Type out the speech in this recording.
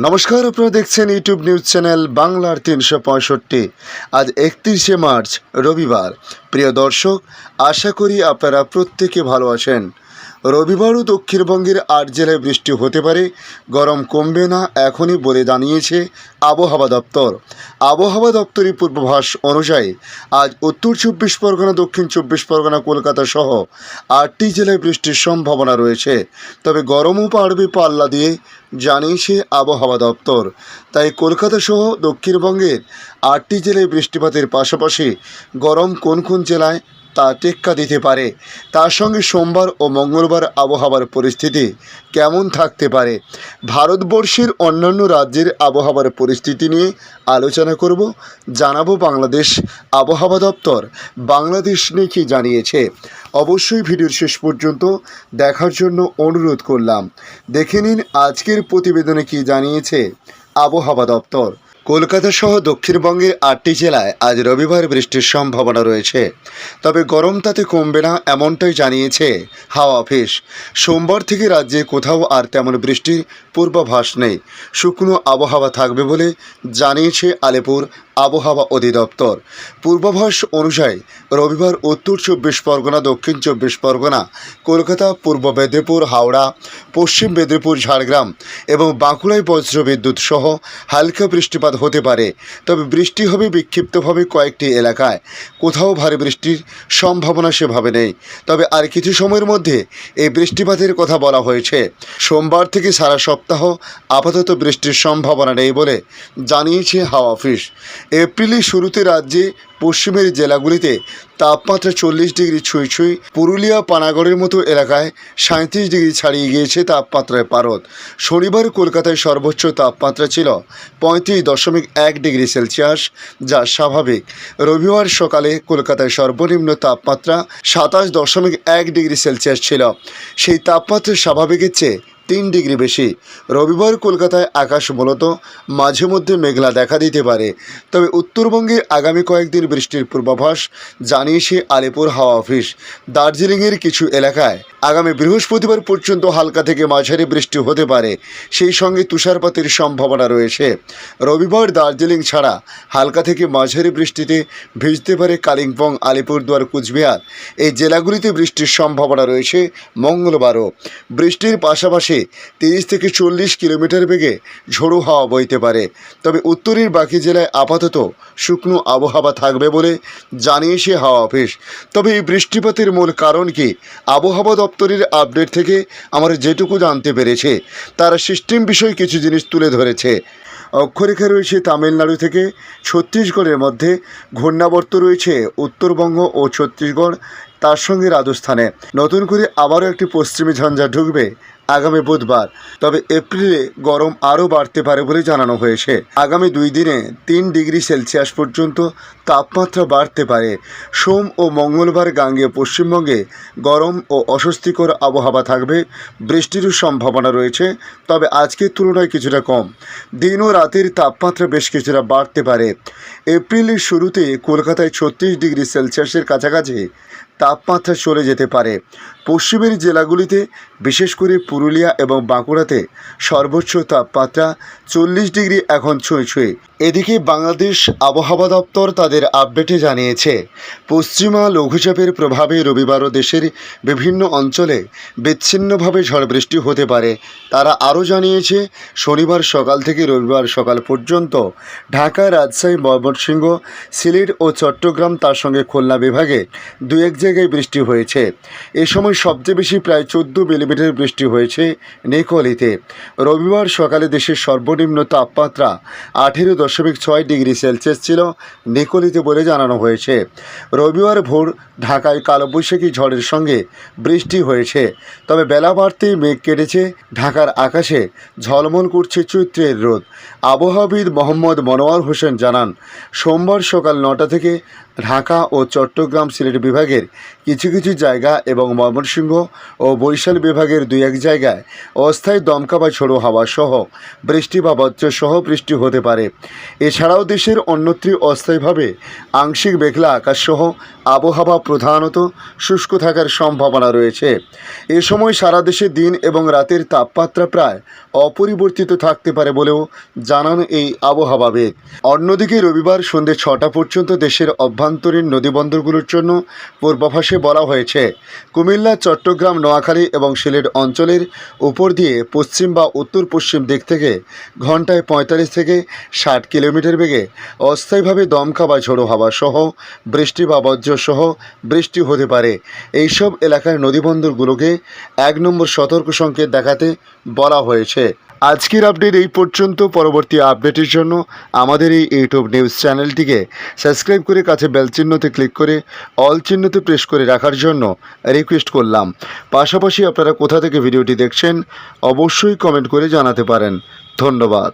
নমস্কার, আপনারা দেখছেন ইউটিউব নিউজ চ্যানেল বাংলার ৩৬৫। আজ ৩১শে মার্চ রবিবার। প্রিয় দর্শক, আশা করি আপনারা প্রত্যেকে ভালো আছেন। রবিবারও দক্ষিণবঙ্গের ৮ জেলায় বৃষ্টি হতে পারে, গরম কমবে না এখনই বলে জানিয়েছে আবহাওয়া দপ্তর। আবহাওয়া দপ্তরের পূর্বাভাস অনুযায়ী আজ উত্তর ২৪ পরগনা, দক্ষিণ ২৪ পরগনা, কলকাতা সহ ৮টি জেলায় বৃষ্টির সম্ভাবনা রয়েছে। তবে গরমও বাড়বে পাল্লা দিয়ে, জানিয়েছে আবহাওয়া দপ্তর। তাই কলকাতা সহ দক্ষিণবঙ্গের ৮টি জেলায় বৃষ্টিপাতের পাশাপাশি গরম কোন কোন জেলায় তা টেক্কা দিতে পারে, তার সঙ্গে সোমবার ও মঙ্গলবার আবহাওয়ার পরিস্থিতি কেমন থাকতে পারে, ভারতবর্ষের অন্যান্য রাজ্যের আবহাওয়ার পরিস্থিতি নিয়ে আলোচনা করব, জানাবো বাংলাদেশ আবহাওয়া দপ্তর বাংলাদেশ নিয়ে কী জানিয়েছে। অবশ্যই ভিডিওর শেষ পর্যন্ত দেখার জন্য অনুরোধ করলাম। দেখে নিন আজকের প্রতিবেদনে কী জানিয়েছে আবহাওয়া দপ্তর। কলকাতা সহ দক্ষিণবঙ্গের ৮টি জেলায় আজ রবিবার বৃষ্টির সম্ভাবনা রয়েছে। তবে গরম তাতে কমবে না, এমনটাই জানিয়েছে হাওয়া অফিস। সোমবার থেকে রাজ্যে কোথাও আর তেমন বৃষ্টির পূর্বাভাস নেই, শুকনো আবহাওয়া থাকবে বলে জানিয়েছে আলিপুর আবহাওয়া অধিদপ্তর। পূর্বাভাস অনুযায়ী রবিবার উত্তর ২৪ পরগনা, দক্ষিণ ২৪ পরগনা, কলকাতা, পূর্ব মেদিনীপুর, হাওড়া, পশ্চিম মেদিনীপুর, ঝাড়গ্রাম এবং বাঁকুড়ায় বজ্রবিদ্যুৎ সহ হালকা বৃষ্টিপাত হতে পারে। তবে বৃষ্টি হবে বিক্ষিপ্তভাবে কয়েকটি এলাকায়, কোথাও ভারী বৃষ্টির সম্ভাবনা সেভাবে নেই। তবে আর কিছু সময়ের মধ্যে এই বৃষ্টিপাতের কথা বলা হয়েছে। সোমবার থেকে সারা সপ্তাহ আপাতত বৃষ্টির সম্ভাবনা নেই বলে জানিয়েছে হাওয়া অফিস। এপ্রিলের শুরুতে রাজ্যে পশ্চিমের জেলাগুলিতে তাপমাত্রা ৪০ ডিগ্রি ছুঁই ছুঁই, পুরুলিয়া, পানাগড়ের মতো এলাকায় ৩৭ ডিগ্রি ছাড়িয়ে গিয়েছে তাপমাত্রায় পারদ। শনিবার কলকাতায় সর্বোচ্চ তাপমাত্রা ছিল ৩৫.১ ডিগ্রি সেলসিয়াস, যা স্বাভাবিক। রবিবার সকালে কলকাতায় সর্বনিম্ন তাপমাত্রা ২৭.১ ডিগ্রি সেলসিয়াস ছিল। সেই তাপমাত্রা স্বাভাবিকের চেয়ে ৩ ডিগ্রি বেশি। রবিবার কলকাতায় আকাশ মূলত মাঝে মধ্যে মেঘলা দেখা দিতে পারে। তবে উত্তরবঙ্গের আগামী কয়েকদিন বৃষ্টির পূর্বাভাস জানিয়েছে আলিপুর হাওয়া অফিস। দার্জিলিংয়ের কিছু এলাকায় আগামী বৃহস্পতিবার পর্যন্ত হালকা থেকে মাঝারি বৃষ্টি হতে পারে, সেই সঙ্গে তুষারপাতের সম্ভাবনা রয়েছে। রবিবার দার্জিলিং ছাড়া হালকা থেকে মাঝারি বৃষ্টিতে ভিজতে পারে কালিম্পং, আলিপুরদুয়ার, কুচবিহার। এই জেলাগুলিতে বৃষ্টির সম্ভাবনা রয়েছে। মঙ্গলবারও বৃষ্টির পাশাপাশি ৩০ থেকে ৪০ কিলোমিটার বেগে ঝোড়ো হাওয়া বইতে পারে। তবে উত্তরের বাকি জেলায় আপাতত শুকনো আবহাওয়া থাকবে বলে জানিয়েছে হাওয়া অফিস। তবে এই বৃষ্টিপাতের মূল কারণ কি, আবহাওয়া দপ্তরের আপডেট থেকে আমরা যেটুকু জানতে পেরেছে, তারা সিস্টেম বিষয়ে কিছু জিনিস তুলে ধরেছে। অক্ষরেখা রয়েছে তামিলনাড়ু থেকে ছত্তিশগড়ের মধ্যে, ঘূর্ণাবর্ত রয়েছে উত্তরবঙ্গ ও ছত্তিশগড়, তার সঙ্গে রাজস্থানে। নতুন করে আবারও একটি পশ্চিমী ঝঞ্ঝা ঢুকবে আগামী বুধবার। তবে এপ্রিলে গরম আরও বাড়তে পারে বলে জানানো হয়েছে। আগামী 2 দিনে 3 ডিগ্রি সেলসিয়াস পর্যন্ত তাপমাত্রা বাড়তে পারে। সোম ও মঙ্গলবার গাঙ্গেয় পশ্চিমবঙ্গে গরম ও অস্বস্তিকর আবহাওয়া থাকবে, বৃষ্টিরও সম্ভাবনা রয়েছে, তবে আজকের তুলনায় কিছুটা কম। দিন ও রাতের তাপমাত্রা বেশ কিছুটা বাড়তে পারে। এপ্রিলের শুরুতে কলকাতায় ৩৬ ডিগ্রি সেলসিয়াসের কাছাকাছি তাপমাত্রা চলে যেতে পারে। পশ্চিমের জেলাগুলিতে বিশেষ করে পুরুলিয়া এবং বাঁকুড়াতে সর্বোচ্চ তাপমাত্রা ৪০ ডিগ্রি এখন ছুঁই ছুঁই। এদিকে বাংলাদেশ আবহাওয়া দপ্তর তাদের আপডেটে জানিয়েছে, পশ্চিমা লঘুচাপের প্রভাবে রবিবারও দেশের বিভিন্ন অঞ্চলে বিচ্ছিন্নভাবে ঝড় বৃষ্টি হতে পারে। তারা আরও জানিয়েছে, শনিবার সকাল থেকে রবিবার সকাল পর্যন্ত ঢাকা, রাজশাহী, ময়মনসিংহ, সিলেট ও চট্টগ্রাম, তার সঙ্গে খুলনা বিভাগে 2-1 জায়গায় বৃষ্টি হয়েছে। এ সময় সবচেয়ে বেশি প্রায় 14 মিলিমিটার বৃষ্টি হয়েছে নেকলিতে। রবিবার সকালে দেশের সর্বনিম্ন তাপমাত্রা 18.6 ডিগ্রি সেলসিয়াস ছিল নেকলিতে বলে জানানো হয়েছে। রবিবার ভোর ঢাকায় কালবৈশাখী ঝড়ের সঙ্গে বৃষ্টি হয়েছে। তবে বেলা বাড়তেই মেঘ কেটেছে, ঢাকার আকাশে ঝলমল করছে চৈত্রের রোদ। আবহাওয়াবিদ মোহাম্মদ মনোয়ার হোসেন জানান, সোমবার সকাল 9টা থেকে ঢাকা ও চট্টগ্রাম, সিলেট বিভাগের কিছু কিছু জায়গা এবং ময়মনসিংহ ও বরিশাল বিভাগের 2-1 জায়গায় অস্থায়ী দমকা বা ঝোড়ো হাওয়া সহ বৃষ্টি বা বজ্রসহ বৃষ্টি হতে পারে। এছাড়াও দেশের অন্যত্র অস্থায়ীভাবে আংশিক মেঘলা আকাশ সহ আবহাওয়া প্রধানত শুষ্ক থাকার সম্ভাবনা রয়েছে। এ সময় সারা দেশে দিন এবং রাতের তাপমাত্রা প্রায় অপরিবর্তিত থাকতে পারে বলেও জানান এই আবহাওয়াবিদ। অন্যদিকে রবিবার সন্ধ্যে 6টা পর্যন্ত দেশের অভ্যন্তরীণ নদীবন্দরগুলোর জন্য পূর্বাভাসে বলা হয়েছে, কুমিল্লা, চট্টগ্রাম, নোয়াখালী এবং সিলেট অঞ্চলের উপর দিয়ে পশ্চিম বা উত্তর পশ্চিম দিক থেকে ঘন্টায় 45 থেকে 60 কিলোমিটার বেগে অস্থায়ীভাবে দমকা বা ঝোড়ো হাওয়া সহ বৃষ্টি বা বজ্রসহ বৃষ্টি হতে পারে। এইসব এলাকার নদীবন্দরগুলোকে 1 নম্বর সতর্ক সংকেত দেখাতে বলা হয়েছে। আজকের আপডেট এই পর্যন্ত। পরবর্তী আপডেটের জন্য আমাদের এই ইউটিউব নিউজ চ্যানেলটিকে সাবস্ক্রাইব করে কাছে বেল চিহ্নতে ক্লিক করে অল চিহ্নতে প্রেস করে রাখার জন্য রিকোয়েস্ট করলাম। পাশাপাশি আপনারা কোথা থেকে ভিডিওটি দেখছেন অবশ্যই কমেন্ট করে জানাতে পারেন। ধন্যবাদ।